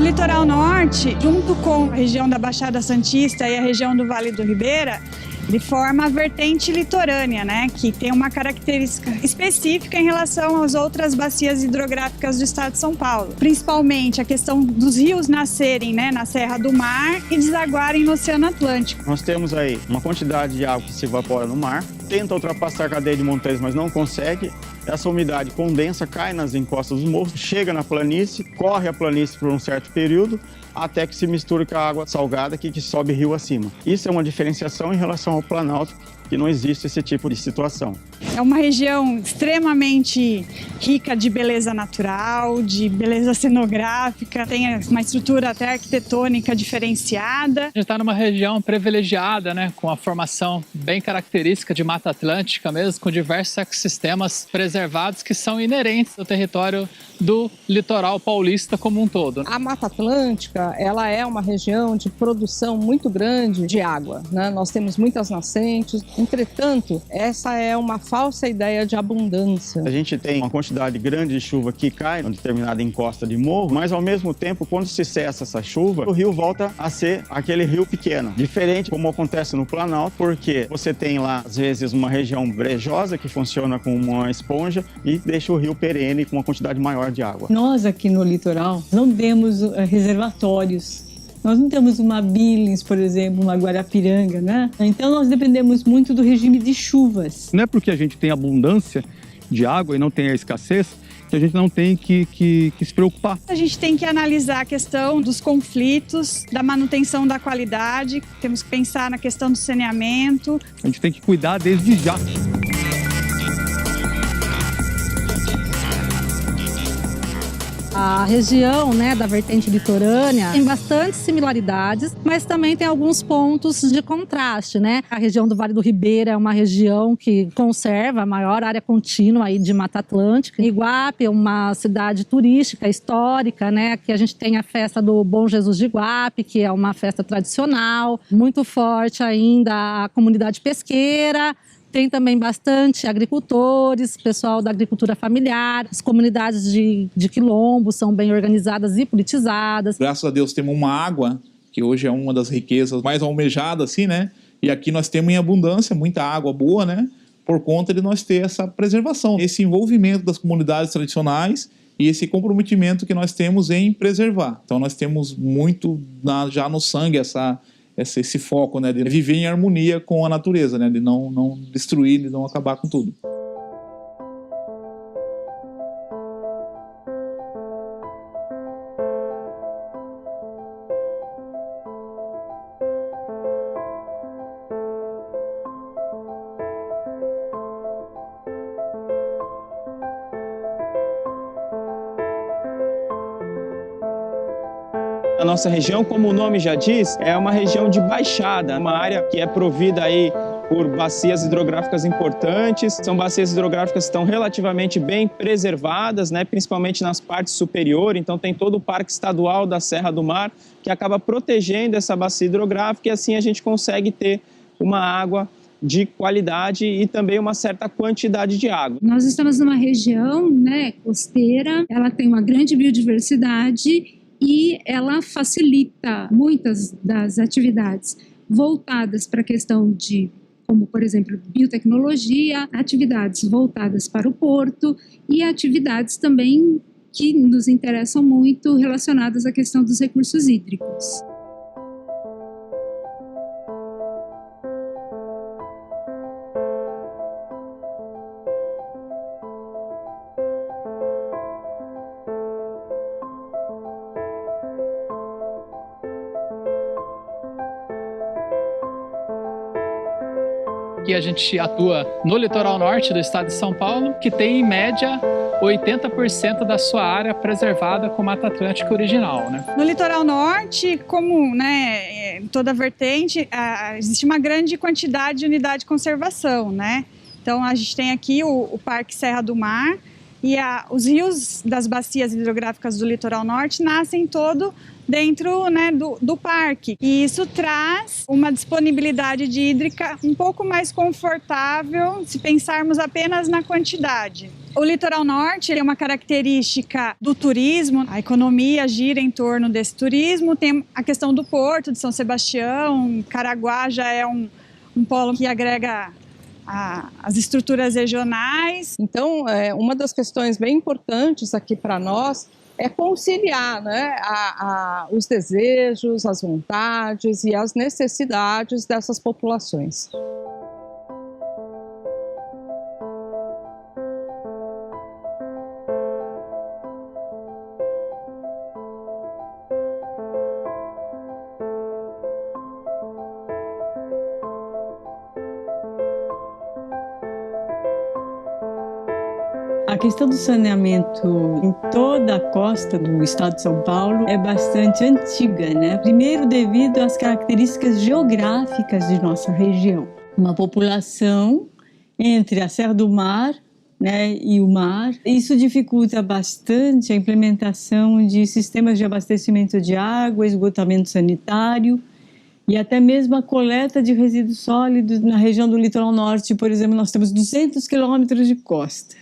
litoral norte, junto com a região da Baixada Santista e a região do Vale do Ribeira, ele forma a vertente litorânea, né, que tem uma característica específica em relação às outras bacias hidrográficas do estado de São Paulo. Principalmente a questão dos rios nascerem, né, na Serra do Mar e desaguarem no Oceano Atlântico. Nós temos aí uma quantidade de água que se evapora no mar, tenta ultrapassar a cadeia de montanhas, mas não consegue. Essa umidade condensa, cai nas encostas dos morros, chega na planície, corre a planície por um certo período, até que se mistura com a água salgada que sobe rio acima. Isso é uma diferenciação em relação ao Planalto, que não existe esse tipo de situação. É uma região extremamente rica de beleza natural, de beleza cenográfica, tem uma estrutura até arquitetônica diferenciada. A gente está numa região privilegiada, né, com a formação bem característica de Mata Atlântica mesmo, com diversos ecossistemas preservados que são inerentes ao território do litoral paulista como um todo. A Mata Atlântica, ela é uma região de produção muito grande de água, né? Nós temos muitas nascentes. Entretanto, essa é uma falsa ideia de abundância. A gente tem uma quantidade grande de chuva que cai em determinada encosta de morro, mas ao mesmo tempo, quando se cessa essa chuva, o rio volta a ser aquele rio pequeno. Diferente como acontece no Planalto, porque você tem lá, às vezes, uma região brejosa que funciona como uma esponja e deixa o rio perene com uma quantidade maior de água. Nós aqui no litoral não temos reservatórios. Nós não temos uma Billings, por exemplo, uma Guarapiranga, né? Então nós dependemos muito do regime de chuvas. Não é porque a gente tem abundância de água e não tem a escassez que a gente não tem que se preocupar. A gente tem que analisar a questão dos conflitos, da manutenção da qualidade, temos que pensar na questão do saneamento. A gente tem que cuidar desde já. A região, né, da vertente litorânea tem bastantes similaridades, mas também tem alguns pontos de contraste, né? A região do Vale do Ribeira é uma região que conserva a maior área contínua aí de Mata Atlântica. Iguape é uma cidade turística, histórica, né? Aqui a gente tem a festa do Bom Jesus de Iguape, que é uma festa tradicional, muito forte ainda a comunidade pesqueira. Tem também bastante agricultores, pessoal da agricultura familiar, as comunidades de quilombo são bem organizadas e politizadas. Graças a Deus temos uma água, que hoje é uma das riquezas mais almejadas, assim, né? E aqui nós temos em abundância muita água boa, né? Por conta de nós ter essa preservação, esse envolvimento das comunidades tradicionais e esse comprometimento que nós temos em preservar. Então nós temos muito já no sangue esse foco, né, de viver em harmonia com a natureza, né, de não destruir, de não acabar com tudo. A nossa região, como o nome já diz, é uma região de baixada, uma área que é provida aí por bacias hidrográficas importantes. São bacias hidrográficas que estão relativamente bem preservadas, né, principalmente nas partes superiores. Então tem todo o Parque Estadual da Serra do Mar que acaba protegendo essa bacia hidrográfica e assim a gente consegue ter uma água de qualidade e também uma certa quantidade de água. Nós estamos numa região, né, costeira, ela tem uma grande biodiversidade e ela facilita muitas das atividades voltadas para a questão de, como por exemplo, biotecnologia, atividades voltadas para o porto e atividades também que nos interessam muito relacionadas à questão dos recursos hídricos. Aqui a gente atua no litoral norte do estado de São Paulo, que tem em média 80% da sua área preservada com Mata Atlântica original, né? No litoral norte, como, né, toda vertente, existe uma grande quantidade de unidade de conservação, né? Então a gente tem aqui o Parque Serra do Mar e os rios das bacias hidrográficas do litoral norte nascem todo dentro, né, do parque. E isso traz uma disponibilidade de hídrica um pouco mais confortável se pensarmos apenas na quantidade. O litoral norte tem uma característica do turismo, a economia gira em torno desse turismo, tem a questão do porto de São Sebastião, Caraguá já é um polo que agrega as estruturas regionais. Então, uma das questões bem importantes aqui para nós é conciliar, né, os desejos, as vontades e as necessidades dessas populações. A questão do saneamento em toda a costa do estado de São Paulo é bastante antiga, né? Primeiro, devido às características geográficas de nossa região. Uma população entre a Serra do Mar, né, e o mar. Isso dificulta bastante a implementação de sistemas de abastecimento de água, esgotamento sanitário e até mesmo a coleta de resíduos sólidos na região do litoral norte. Por exemplo, nós temos 200 quilômetros de costa.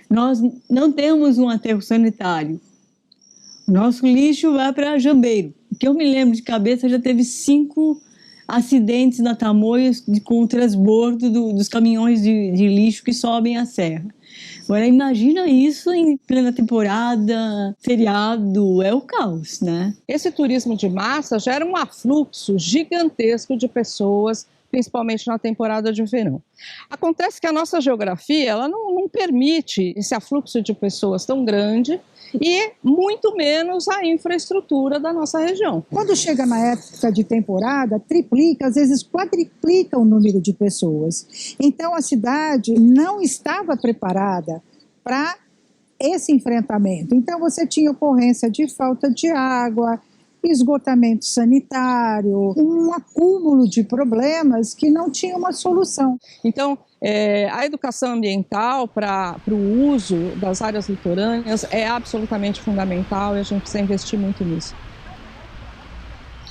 Nós não temos um aterro sanitário. O nosso lixo vai para Jambeiro. O que eu me lembro de cabeça, já teve 5 acidentes na Tamoios com o transbordo dos caminhões de lixo que sobem a serra. Agora, imagina isso em plena temporada, feriado, é o caos, né? Esse turismo de massa gera um afluxo gigantesco de pessoas, principalmente na temporada de verão. Acontece que a nossa geografia ela não permite esse afluxo de pessoas tão grande e muito menos a infraestrutura da nossa região. Quando chega na época de temporada, triplica, às vezes quadriplica o número de pessoas. Então a cidade não estava preparada para esse enfrentamento. Então você tinha ocorrência de falta de água, esgotamento sanitário, um acúmulo de problemas que não tinha uma solução. Então, a educação ambiental para o uso das áreas litorâneas é absolutamente fundamental e a gente precisa investir muito nisso.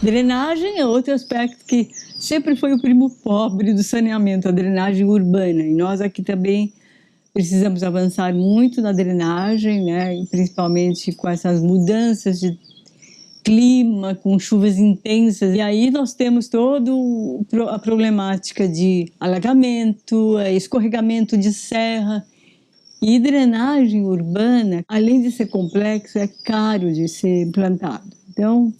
Drenagem é outro aspecto que sempre foi o primo pobre do saneamento, a drenagem urbana. E nós aqui também precisamos avançar muito na drenagem, né? E principalmente com essas mudanças de clima, com chuvas intensas, e aí nós temos toda a problemática de alagamento, escorregamento de serra. E drenagem urbana, além de ser complexo, é caro de ser implantado. Então,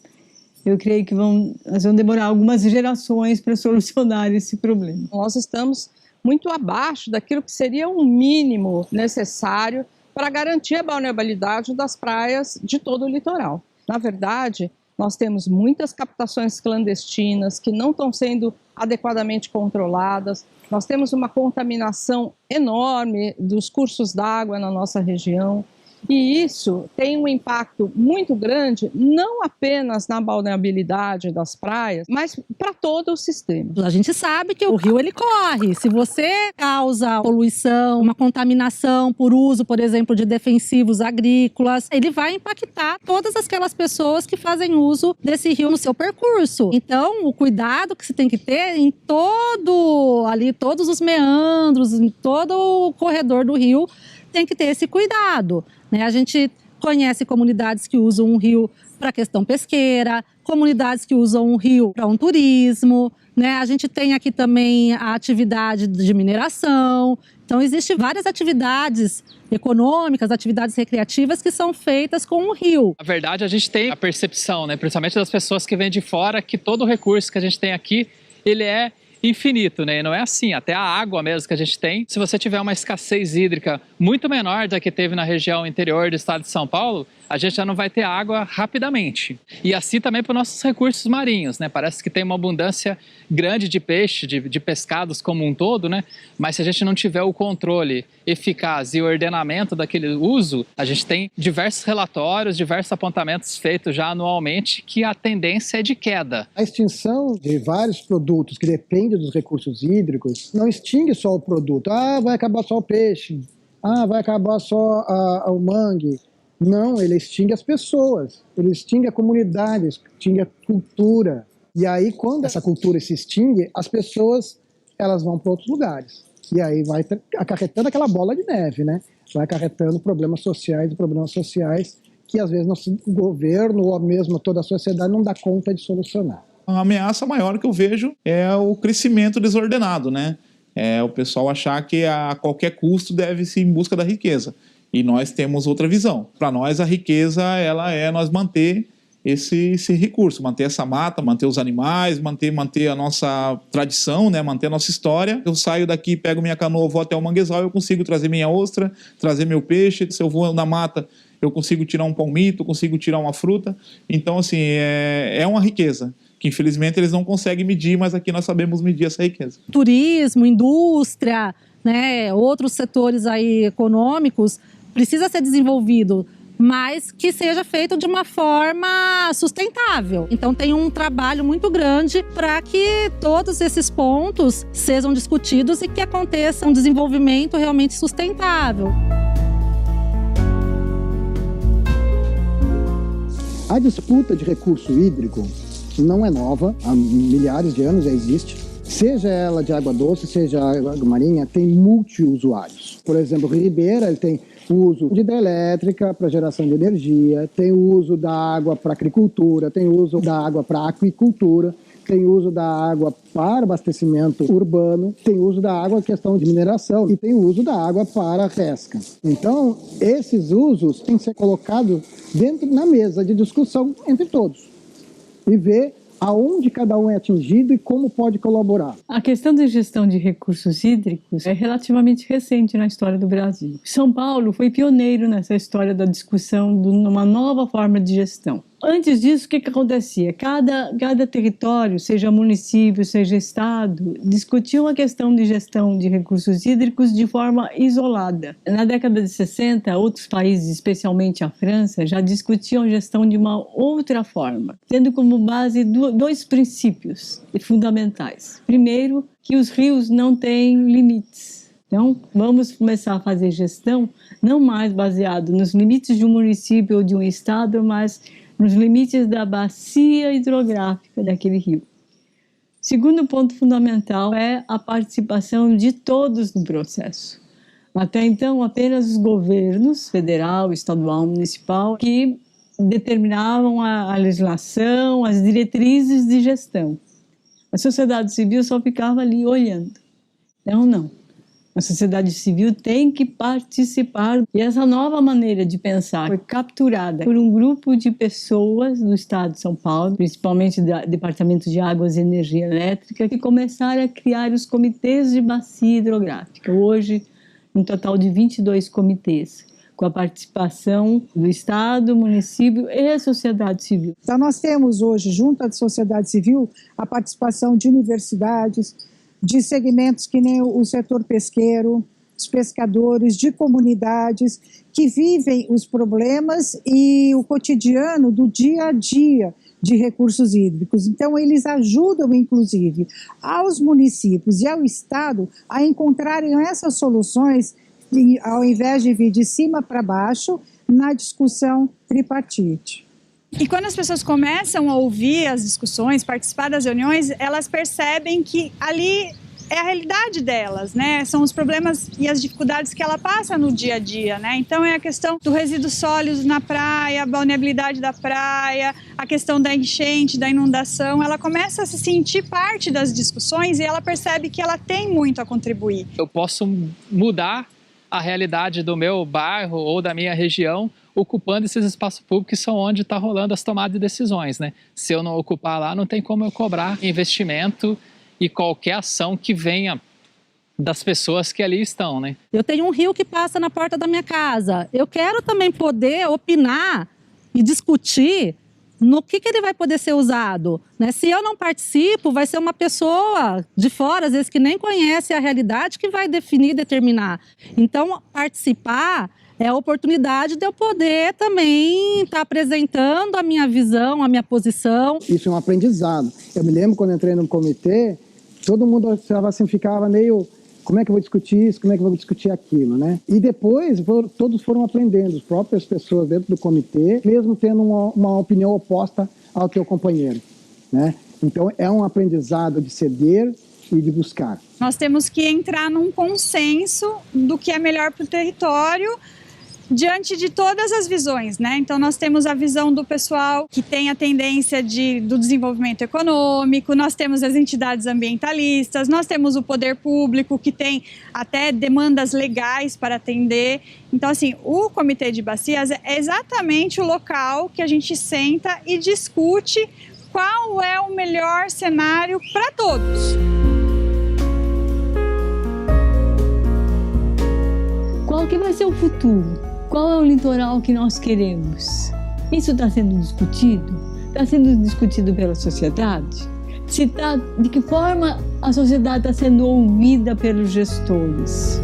eu creio que nós vamos demorar algumas gerações para solucionar esse problema. Nós estamos muito abaixo daquilo que seria o mínimo necessário para garantir a balneabilidade das praias de todo o litoral. Na verdade, nós temos muitas captações clandestinas que não estão sendo adequadamente controladas. Nós temos uma contaminação enorme dos cursos d'água na nossa região. E isso tem um impacto muito grande, não apenas na balneabilidade das praias, mas para todo o sistema. A gente sabe que o rio ele corre. Se você causa poluição, uma contaminação por uso, por exemplo, de defensivos agrícolas, ele vai impactar todas aquelas pessoas que fazem uso desse rio no seu percurso. Então, o cuidado que você tem que ter em todos os meandros, em todo o corredor do rio, tem que ter esse cuidado. A gente conhece comunidades que usam um rio para questão pesqueira, comunidades que usam um rio para um turismo, A gente tem aqui também a atividade de mineração. Então, existem várias atividades econômicas, atividades recreativas que são feitas com o rio. Na verdade, a gente tem a percepção, principalmente das pessoas que vêm de fora, que todo o recurso que a gente tem aqui, ele é infinito, E não é assim, até a água mesmo que a gente tem. Se você tiver uma escassez hídrica muito menor da que teve na região interior do estado de São Paulo, a gente já não vai ter água rapidamente. E assim também para os nossos recursos marinhos, Parece que tem uma abundância grande de peixe, de pescados como um todo, Mas se a gente não tiver o controle eficaz e o ordenamento daquele uso, a gente tem diversos relatórios, diversos apontamentos feitos já anualmente que a tendência é de queda. A extinção de vários produtos que dependem dos recursos hídricos não extingue só o produto. Vai acabar só o peixe. Vai acabar só o mangue. Não, ele extingue as pessoas, ele extingue a comunidade, extingue a cultura. E aí, quando essa cultura se extingue, as pessoas elas vão para outros lugares. E aí vai acarretando aquela bola de neve, vai acarretando problemas sociais que às vezes nosso governo ou mesmo toda a sociedade não dá conta de solucionar. A ameaça maior que eu vejo é o crescimento desordenado, né? É o pessoal achar que a qualquer custo deve-se ir em busca da riqueza. E nós temos outra visão. Para nós, a riqueza ela é nós manter esse recurso, manter essa mata, manter os animais, manter a nossa tradição, né? Manter a nossa história. Eu saio daqui, pego minha canoa, vou até o manguezal, eu consigo trazer minha ostra, trazer meu peixe. Se eu vou na mata, eu consigo tirar um palmito, consigo tirar uma fruta. Então, assim, é uma riqueza que infelizmente eles não conseguem medir, mas aqui nós sabemos medir essa riqueza. Turismo, indústria, né, outros setores aí econômicos precisa ser desenvolvido, mas que seja feito de uma forma sustentável. Então tem um trabalho muito grande para que todos esses pontos sejam discutidos e que aconteça um desenvolvimento realmente sustentável. A disputa de recurso hídrico não é nova, há milhares de anos já existe. Seja ela de água doce, seja água marinha, tem multiusuários. Por exemplo, o Rio Ribeira ele tem o uso de hidrelétrica para geração de energia, tem o uso da água para agricultura, tem o uso da água para aquicultura, tem o uso da água para abastecimento urbano, tem o uso da água questão de mineração e tem o uso da água para pesca. Então, esses usos têm que ser colocados dentro na mesa de discussão entre todos e ver aonde cada um é atingido e como pode colaborar. A questão de gestão de recursos hídricos é relativamente recente na história do Brasil. São Paulo foi pioneiro nessa história da discussão de uma nova forma de gestão. Antes disso, o que acontecia? Cada território, seja município, seja estado, discutia uma questão de gestão de recursos hídricos de forma isolada. Na década de 60, outros países, especialmente a França, já discutiam gestão de uma outra forma, tendo como base dois princípios fundamentais. Primeiro, que os rios não têm limites. Então, vamos começar a fazer gestão não mais baseado nos limites de um município ou de um estado, mas nos limites da bacia hidrográfica daquele rio. Segundo ponto fundamental é a participação de todos no processo. Até então, apenas os governos, federal, estadual, municipal, que determinavam a legislação, as diretrizes de gestão. A sociedade civil só ficava ali olhando. Então, não. A sociedade civil tem que participar. E essa nova maneira de pensar foi capturada por um grupo de pessoas do estado de São Paulo, principalmente do Departamento de Águas e Energia Elétrica, que começaram a criar os comitês de bacia hidrográfica. Hoje, um total de 22 comitês, com a participação do Estado, município e a sociedade civil. Então nós temos hoje, junto à sociedade civil, a participação de universidades, de segmentos que nem o setor pesqueiro, os pescadores, de comunidades que vivem os problemas e o cotidiano do dia a dia de recursos hídricos. Então, eles ajudam, inclusive, aos municípios e ao Estado a encontrarem essas soluções, ao invés de vir de cima para baixo, na discussão tripartite. E quando as pessoas começam a ouvir as discussões, participar das reuniões, elas percebem que ali é a realidade delas, né? São os problemas e as dificuldades que ela passa no dia a dia, né? Então é a questão do resíduos sólidos na praia, a vulnerabilidade da praia, a questão da enchente, da inundação. Ela começa a se sentir parte das discussões e ela percebe que ela tem muito a contribuir. Eu posso mudar a realidade do meu bairro ou da minha região ocupando esses espaços públicos que são onde está rolando as tomadas de decisões, né? Se eu não ocupar lá, não tem como eu cobrar investimento e qualquer ação que venha das pessoas que ali estão, né? Eu tenho um rio que passa na porta da minha casa. Eu quero também poder opinar e discutir no que ele vai poder ser usado, né? Se eu não participo, vai ser uma pessoa de fora, às vezes que nem conhece a realidade, que vai definir, determinar. Então, participar é a oportunidade de eu poder também estar apresentando a minha visão, a minha posição. Isso é um aprendizado. Eu me lembro quando entrei no comitê, todo mundo assim, ficava meio, como é que eu vou discutir isso, como é que eu vou discutir aquilo, né? E depois todos foram aprendendo, as próprias pessoas dentro do comitê, mesmo tendo uma opinião oposta ao teu companheiro, né? Então é um aprendizado de ceder, e de buscar. Nós temos que entrar num consenso do que é melhor para o território, diante de todas as visões, né? Então nós temos a visão do pessoal que tem a tendência do desenvolvimento econômico, nós temos as entidades ambientalistas, nós temos o poder público que tem até demandas legais para atender. Então assim, o Comitê de Bacias é exatamente o local que a gente senta e discute qual é o melhor cenário para todos. Qual que vai ser o futuro? Qual é o litoral que nós queremos? Isso está sendo discutido? Está sendo discutido pela sociedade? De que forma a sociedade está sendo ouvida pelos gestores?